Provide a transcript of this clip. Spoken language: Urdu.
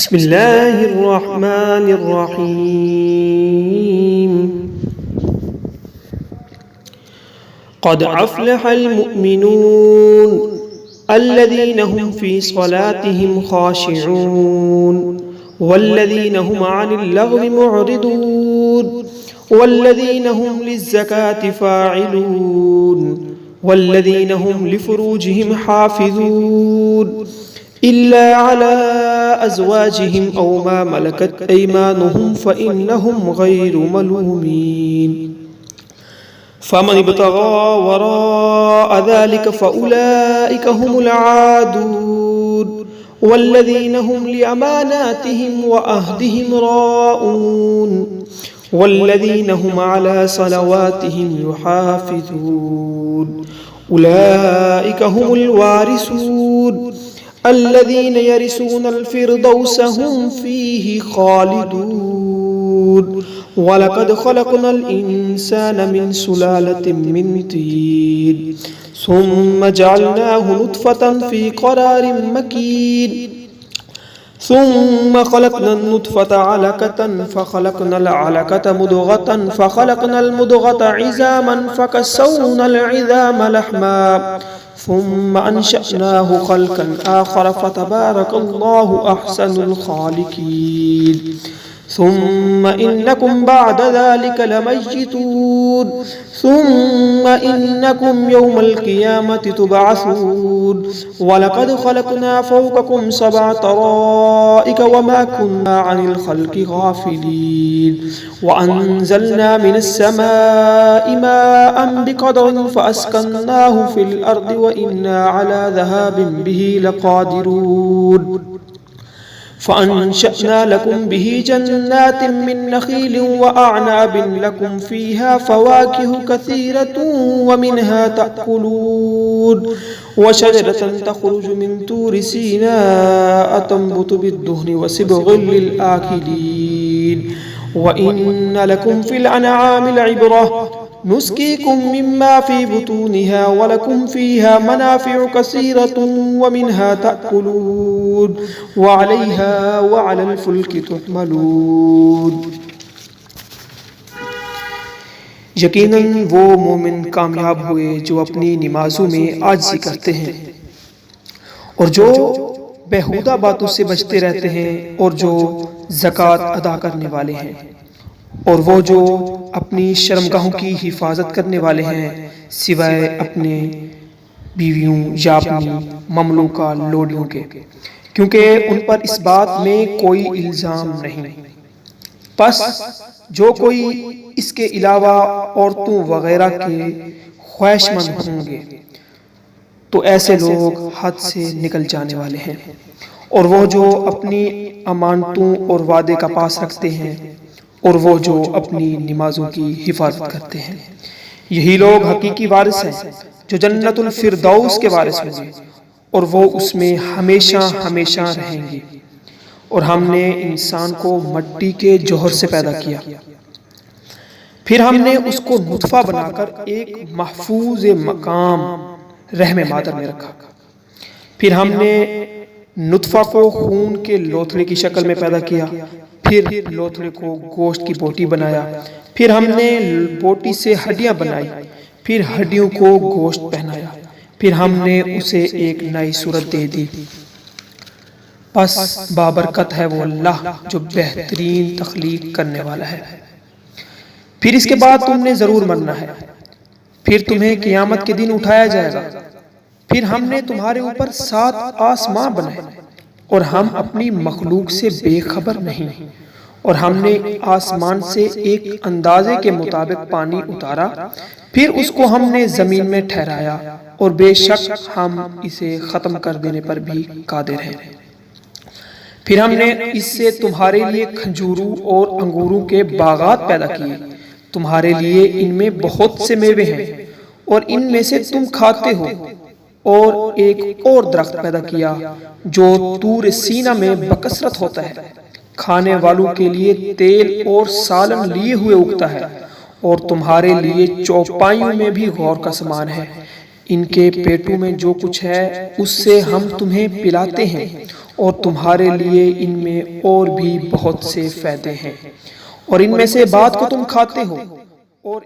بسم اللہ الرحمن الرحیم قد افلح المؤمنون الذين هم في صلاتهم خاشعون والذين هم عن اللغو معرضون والذين هم للزكاة فاعلون والذين هم لفروجهم حافظون إلا على أزواجهم أو ما ملكت أيمانهم فإنهم غير ملومين فمن ابتغى وراء ذلك فأولئك هم العادون والذين هم لأماناتهم وعهدهم راعون والذين هم على صلواتهم يحافظون أولئك هم الوارثون الذين يرثون الفردوس هم فيه خالدون ولقد خلقنا الإنسان من سلالة من طين ثم جعلناه نطفة في قرار مكين ثم خلقنا النطفة علقة فخلقنا العلقة مضغة فخلقنا المضغة عظاما فكسونا العظام لحما ثم أنشأناه خلقا آخر فتبارك الله أحسن الخالقين ثم إنكم بعد ذلك لميتون ثم إنكم يوم القيامة تبعثون ولقد خلقنا فوقكم 7 طرائق وما كنا عن الخلق غافلين وأنزلنا من السماء ماء بقدر فأسكناه في الأرض وإنا على ذهاب به لقادرون فأنشأنا لكم به جنات من نخيل وأعناب لكم فيها فواكه كثيرة ومنها تأكلون وشجرة تخرج من طور سيناء تنبت بالدهن وصبغ للآكلين وإن لكم في الأنعام لعبرة نسقيكم مما في بطونها ولكم فيها منافع كثيرة ومنها تأكلون وعليها وعلى الفلك تحملون۔ یقیناً وہ مومن کامیاب ہوئے جو اپنی نمازوں میں عاجزی کرتے ہیں اور جو بیہودہ باتوں سے بچتے رہتے ہیں اور جو زکوٰۃ ادا کرنے والے ہیں اور وہ جو اپنی شرمگاہوں کی حفاظت کرنے والے ہیں سوائے اپنے بیویوں یا اپنی مملوکہ لوڈیوں کے، کیونکہ ان پر اس بات میں کوئی الزام نہیں۔ پس جو کوئی اس کے علاوہ عورتوں وغیرہ کے خواہش مند ہوں گے تو ایسے لوگ حد سے نکل جانے والے ہیں، اور وہ جو اپنی امانتوں اور وعدے کا پاس رکھتے ہیں اور وہ جو اپنی نمازوں کی حفاظت کرتے ہیں، یہی لوگ حقیقی وارث ہیں جو جنت الفردوس کے وارث ہوں گے اور وہ اس میں ہمیشہ ہمیشہ رہیں گے۔ اور ہم نے انسان کو مٹی کے جوہر سے پیدا کیا، پھر ہم نے اس کو نطفہ بنا کر ایک محفوظ مقام رحم مادر میں رکھا، پھر ہم نے نطفہ کو خون کے لوتھڑے کی شکل میں پیدا کیا، پھر لوتھڑے کو گوشت کی بوٹی بنایا، پھر ہم نے بوٹی سے ہڈیاں بنائی، پھر ہڈیوں کو گوشت پہنایا، پھر ہم نے اسے ایک نئی صورت دے دی۔ پس بابرکت ہے وہ اللہ جو بہترین تخلیق کرنے والا ہے۔ پھر اس کے بعد تم نے ضرور مرنا ہے، پھر تمہیں قیامت کے دن اٹھایا جائے گا۔ پھر ہم نے تمہارے اوپر 7 آسماں بنائے اور ہم اپنی مخلوق سے بے خبر نہیں، اور ہم نے آسمان سے ایک اندازے کے مطابق پانی اتارا، پھر اس کو ہم نے زمین میں ٹھہرایا، اور بے شک ہم اسے ختم کر دینے پر بھی قادر ہیں۔ پھر ہم نے اس سے تمہارے لیے کھجوروں اور انگوروں کے باغات پیدا کیے، تمہارے لیے ان میں بہت سے میوے ہیں اور ان میں سے تم کھاتے ہو، اور ایک اور درخت پیدا کیا جو طور سینا میں بکثرت ہوتا ہے، کھانے والوں کے لیے تیل اور سالن لیے ہوئے اگتا ہے، اور تمہارے لیے چوپائیوں میں بھی غور کا سامان ہے، ان کے پیٹوں میں جو کچھ ہے اس سے ہم تمہیں پلاتے ہیں اور تمہارے لیے ان میں اور بھی بہت سے فائدے ہیں، اور ان میں سے بعض کو تم کھاتے ہو اور